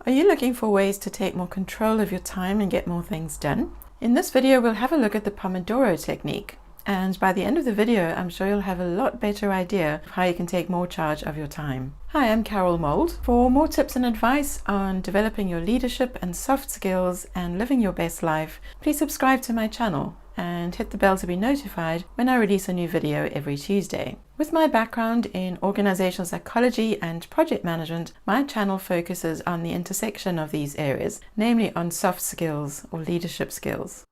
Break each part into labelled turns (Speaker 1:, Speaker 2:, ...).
Speaker 1: Are you looking for ways to take more control of your time and get more things done? In this video, we'll have a look at the Pomodoro Technique. And by the end of the video, I'm sure you'll have a lot better idea of how you can take more charge of your time. Hi, I'm Carol Mould. For more tips and advice on developing your leadership and soft skills and living your best life, please subscribe to my channel and hit the bell to be notified when I release a new video every Tuesday. With my background in organizational psychology and project management, my channel focuses on the intersection of these areas, namely on soft skills or leadership skills.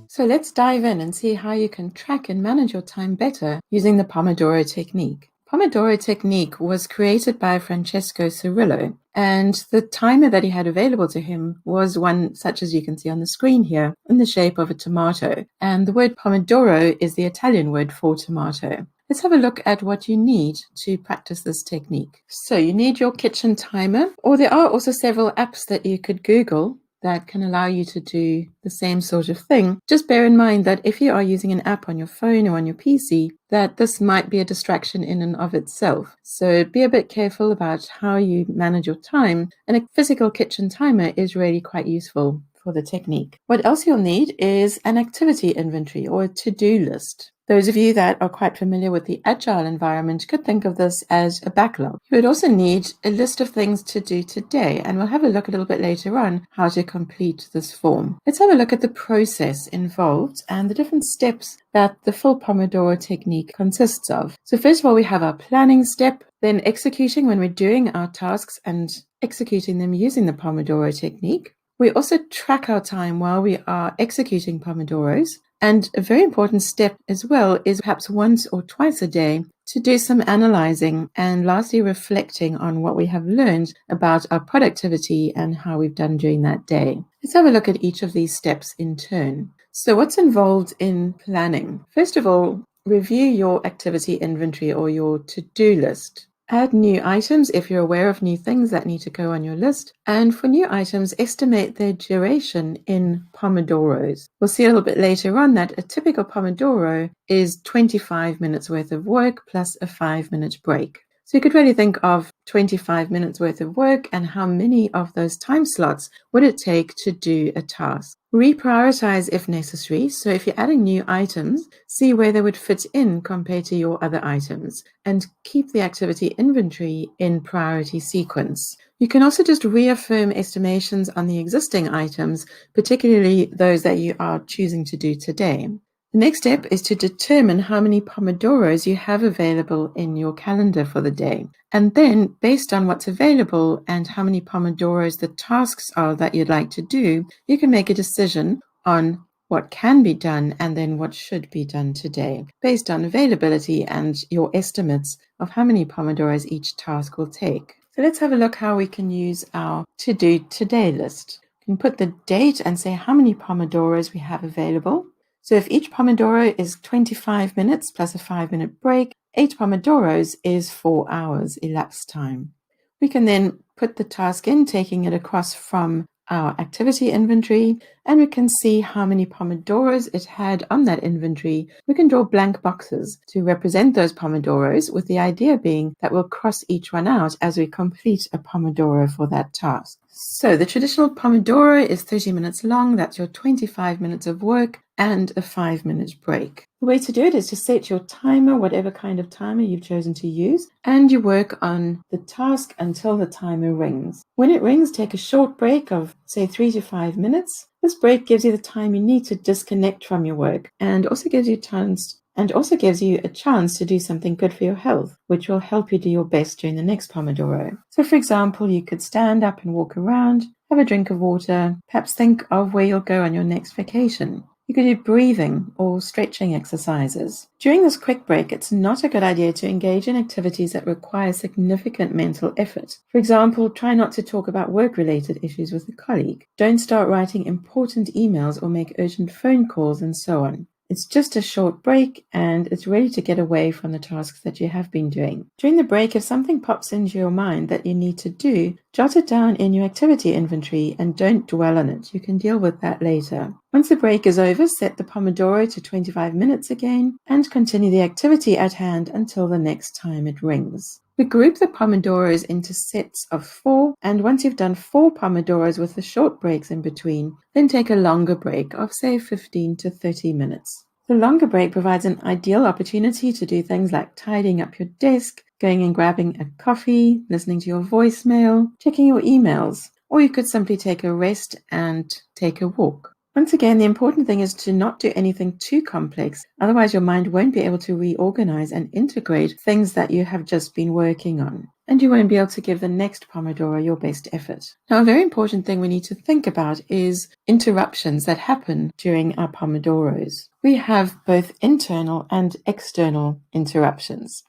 Speaker 1: So let's dive in and see how you can track and manage your time better using the Pomodoro Technique. Pomodoro Technique was created by Francesco Cirillo, and the timer that he had available to him was one such as you can see on the screen here in the shape of a tomato. And the word Pomodoro is the Italian word for tomato. Let's have a look at what you need to practice this technique. So you need your kitchen timer, or there are also several apps that you could Google that can allow you to do the same sort of thing. Just bear in mind that if you are using an app on your phone or on your PC, that this might be a distraction in and of itself. So be a bit careful about how you manage your time, and a physical kitchen timer is really quite useful for the technique. What else you'll need is an activity inventory or a to-do list. Those of you that are quite familiar with the agile environment could think of this as a backlog. You would also need a list of things to do today, and we'll have a look a little bit later on how to complete this form. Let's have a look at the process involved and the different steps that the full Pomodoro technique consists of. So first of all, we have our planning step, then executing when we're doing our tasks and executing them using the Pomodoro technique. We also track our time while we are executing Pomodoros. And a very important step as well is perhaps once or twice a day to do some analyzing and lastly reflecting on what we have learned about our productivity and how we've done during that day. Let's have a look at each of these steps in turn. So what's involved in planning? First of all, review your activity inventory or your to-do list. Add new items if you're aware of new things that need to go on your list. And for new items, estimate their duration in Pomodoros. We'll see a little bit later on that a typical Pomodoro is 25 minutes worth of work plus a 5-minute break. So you could really think of 25 minutes worth of work and how many of those time slots would it take to do a task. Reprioritize if necessary. So if you're adding new items, see where they would fit in compared to your other items and keep the activity inventory in priority sequence. You can also just reaffirm estimations on the existing items, particularly those that you are choosing to do today. The next step is to determine how many Pomodoros you have available in your calendar for the day. And then, based on what's available and how many Pomodoros the tasks are that you'd like to do, you can make a decision on what can be done and then what should be done today, based on availability and your estimates of how many Pomodoros each task will take. So let's have a look how we can use our to-do today list. You can put the date and say how many Pomodoros we have available. So if each Pomodoro is 25 minutes plus a 5-minute break, 8 Pomodoros is 4 hours elapsed time. We can then put the task in, taking it across from our activity inventory, and we can see how many Pomodoros it had on that inventory. We can draw blank boxes to represent those Pomodoros, with the idea being that we'll cross each one out as we complete a Pomodoro for that task. So the traditional Pomodoro is 30 minutes long. That's your 25 minutes of work and a 5-minute break. The way to do it is to set your timer, whatever kind of timer you've chosen to use, and you work on the task until the timer rings. When it rings, take a short break of, say, 3 to 5 minutes. This break gives you the time you need to disconnect from your work and also gives you a chance to do something good for your health, which will help you do your best during the next Pomodoro. So, for example, you could stand up and walk around, have a drink of water, perhaps think of where you'll go on your next vacation. You could do breathing or stretching exercises. During this quick break, it's not a good idea to engage in activities that require significant mental effort. For example, try not to talk about work-related issues with a colleague. Don't start writing important emails or make urgent phone calls and so on. It's just a short break and it's ready to get away from the tasks that you have been doing. During the break, if something pops into your mind that you need to do, jot it down in your activity inventory and don't dwell on it. You can deal with that later. Once the break is over, set the Pomodoro to 25 minutes again and continue the activity at hand until the next time it rings. We group the Pomodoros into sets of 4, and once you've done 4 Pomodoros with the short breaks in between, then take a longer break of say 15 to 30 minutes. The longer break provides an ideal opportunity to do things like tidying up your desk, going and grabbing a coffee, listening to your voicemail, checking your emails, or you could simply take a rest and take a walk. Once again, the important thing is to not do anything too complex, otherwise your mind won't be able to reorganize and integrate things that you have just been working on, and you won't be able to give the next Pomodoro your best effort. Now, a very important thing we need to think about is interruptions that happen during our Pomodoros. We have both internal and external interruptions.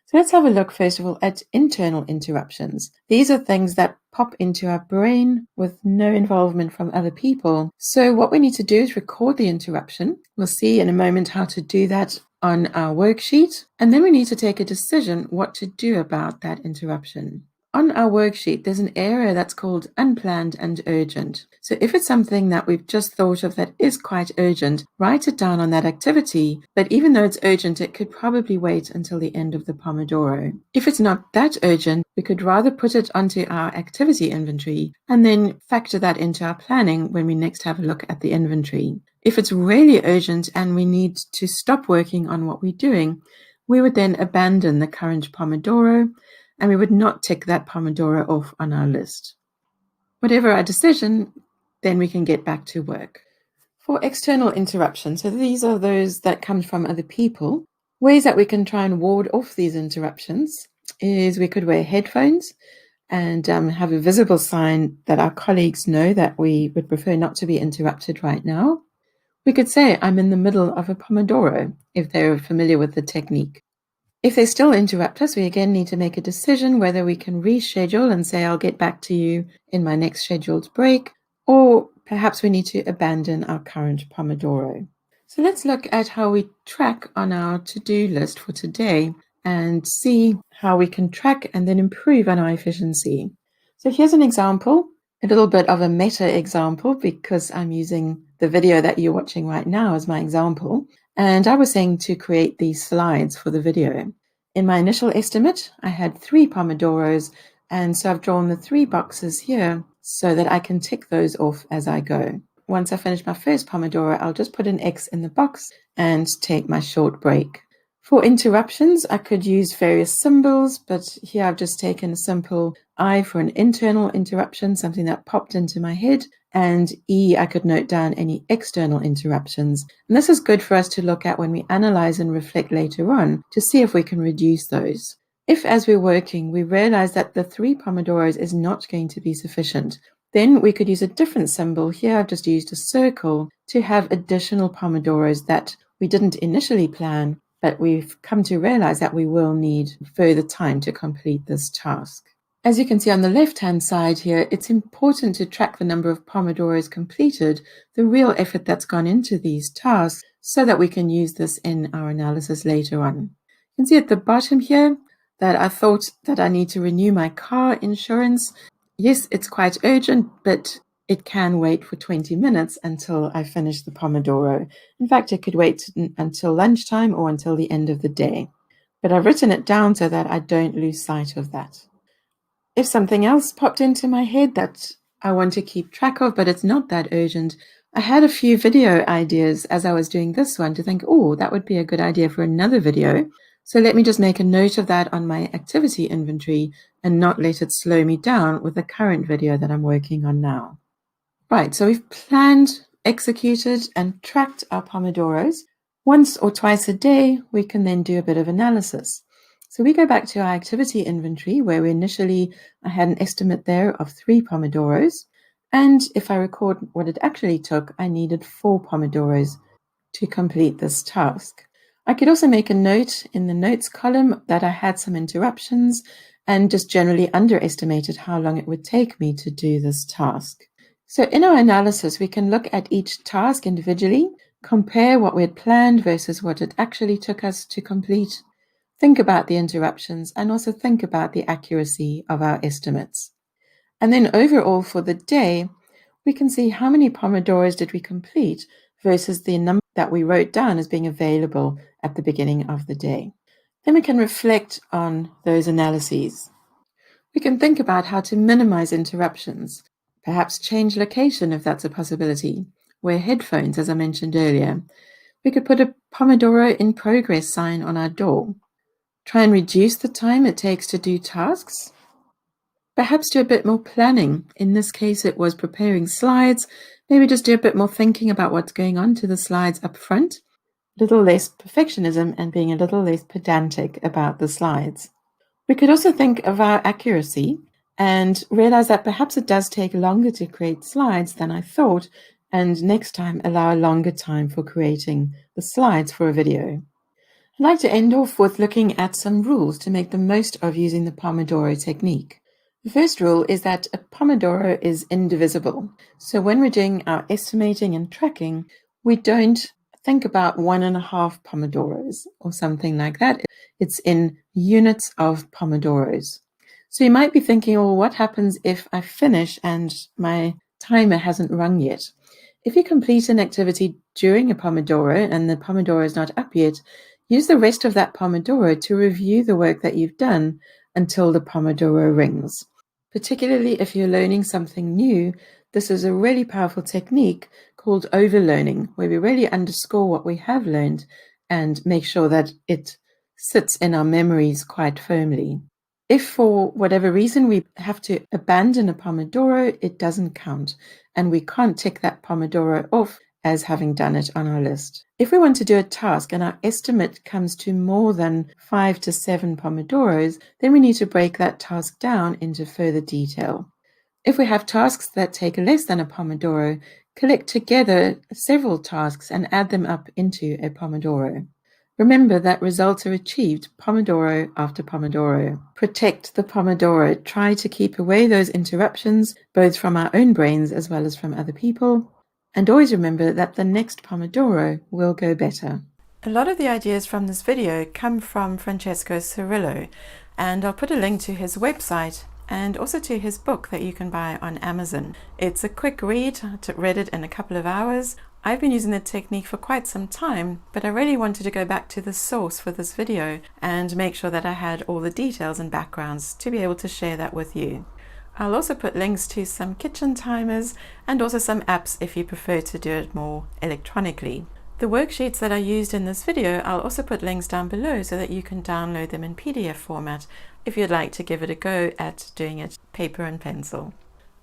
Speaker 1: So let's have a look first of all at internal interruptions. These are things that pop into our brain with no involvement from other people. So what we need to do is record the interruption. We'll see in a moment how to do that on our worksheet. And then we need to take a decision what to do about that interruption. On our worksheet, there's an area that's called unplanned and urgent. So if it's something that we've just thought of that is quite urgent, write it down on that activity. But even though it's urgent, it could probably wait until the end of the Pomodoro. If it's not that urgent, we could rather put it onto our activity inventory and then factor that into our planning when we next have a look at the inventory. If it's really urgent and we need to stop working on what we're doing, we would then abandon the current Pomodoro and we would not tick that Pomodoro off on our list. Whatever our decision, then we can get back to work. For external interruptions, so these are those that come from other people, ways that we can try and ward off these interruptions is we could wear headphones and have a visible sign that our colleagues know that we would prefer not to be interrupted right now. We could say, I'm in the middle of a Pomodoro, if they're familiar with the technique. If they still interrupt us, we again need to make a decision whether we can reschedule and say, I'll get back to you in my next scheduled break, or perhaps we need to abandon our current Pomodoro. So let's look at how we track on our to-do list for today and see how we can track and then improve on our efficiency. So here's an example, a little bit of a meta example because I'm using the video that you're watching right now as my example. And I was saying to create these slides for the video. In my initial estimate, I had 3 Pomodoros, and so I've drawn the 3 boxes here so that I can tick those off as I go. Once I finish my first Pomodoro, I'll just put an X in the box and take my short break. For interruptions, I could use various symbols, but here I've just taken a simple I for an internal interruption, something that popped into my head, and E, I could note down any external interruptions. And this is good for us to look at when we analyze and reflect later on to see if we can reduce those. If, as we're working, we realize that the 3 Pomodoros is not going to be sufficient, then we could use a different symbol. Here I've just used a circle to have additional Pomodoros that we didn't initially plan, but we've come to realize that we will need further time to complete this task. As you can see on the left-hand side here, it's important to track the number of Pomodoros completed, the real effort that's gone into these tasks, so that we can use this in our analysis later on. You can see at the bottom here that I thought that I need to renew my car insurance. Yes, it's quite urgent, but it can wait for 20 minutes until I finish the Pomodoro. In fact, it could wait until lunchtime or until the end of the day. But I've written it down so that I don't lose sight of that. If something else popped into my head that I want to keep track of, but it's not that urgent, I had a few video ideas as I was doing this one to think, oh, that would be a good idea for another video. So let me just make a note of that on my activity inventory and not let it slow me down with the current video that I'm working on now. Right, so we've planned, executed, and tracked our Pomodoros. Once or twice a day, we can then do a bit of analysis. So we go back to our activity inventory where I had an estimate there of 3 Pomodoros. And if I record what it actually took, I needed 4 Pomodoros to complete this task. I could also make a note in the notes column that I had some interruptions and just generally underestimated how long it would take me to do this task. So in our analysis, we can look at each task individually compare what we had planned versus what it actually took us to complete, think about the interruptions, and also think about the accuracy of our estimates. And then overall for the day, we can see how many Pomodoros did we complete versus the number that we wrote down as being available at the beginning of the day. Then we can reflect on those analyses. We can think about how to minimize interruptions, perhaps change location if that's a possibility, wear headphones as I mentioned earlier. We could put a Pomodoro in progress sign on our door, try and reduce the time it takes to do tasks, perhaps do a bit more planning. In this case, it was preparing slides. Maybe just do a bit more thinking about what's going on to the slides up front. A little less perfectionism and being a little less pedantic about the slides. We could also think of our accuracy and realize that perhaps it does take longer to create slides than I thought, and next time allow a longer time for creating the slides for a video. I'd like to end off with looking at some rules to make the most of using the Pomodoro technique. The first rule is that a Pomodoro is indivisible. So when we're doing our estimating and tracking, we don't think about 1.5 Pomodoros or something like that. It's in units of Pomodoros. So you might be thinking, well, what happens if I finish and my timer hasn't rung yet? If you complete an activity during a Pomodoro and the Pomodoro is not up yet, use the rest of that Pomodoro to review the work that you've done until the Pomodoro rings. Particularly if you're learning something new, this is a really powerful technique called overlearning, where we really underscore what we have learned and make sure that it sits in our memories quite firmly. If for whatever reason we have to abandon a Pomodoro, it doesn't count, and we can't tick that Pomodoro off as having done it on our list. If we want to do a task and our estimate comes to more than 5 to 7 Pomodoros, then we need to break that task down into further detail. If we have tasks that take less than a Pomodoro, collect together several tasks and add them up into a Pomodoro. Remember that results are achieved Pomodoro after Pomodoro. Protect the Pomodoro. Try to keep away those interruptions, both from our own brains as well as from other people. And always remember that the next Pomodoro will go better. A lot of the ideas from this video come from Francesco Cirillo, and I'll put a link to his website and also to his book that you can buy on Amazon. It's a quick read. I read it in a couple of hours. I've been using the technique for quite some time, but I really wanted to go back to the source for this video and make sure that I had all the details and backgrounds to be able to share that with you. I'll also put links to some kitchen timers and also some apps if you prefer to do it more electronically. The worksheets that I used in this video, I'll also put links down below so that you can download them in PDF format if you'd like to give it a go at doing it paper and pencil.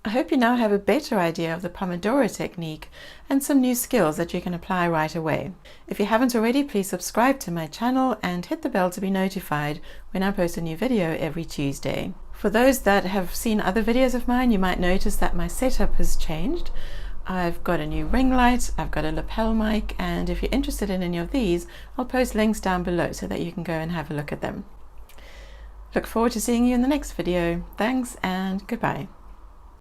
Speaker 1: I hope you now have a better idea of the Pomodoro technique and some new skills that you can apply right away. If you haven't already, please subscribe to my channel and hit the bell to be notified when I post a new video every Tuesday. For those that have seen other videos of mine, you might notice that my setup has changed. I've got a new ring light, I've got a lapel mic, and if you're interested in any of these, I'll post links down below so that you can go and have a look at them. Look forward to seeing you in the next video. Thanks and goodbye.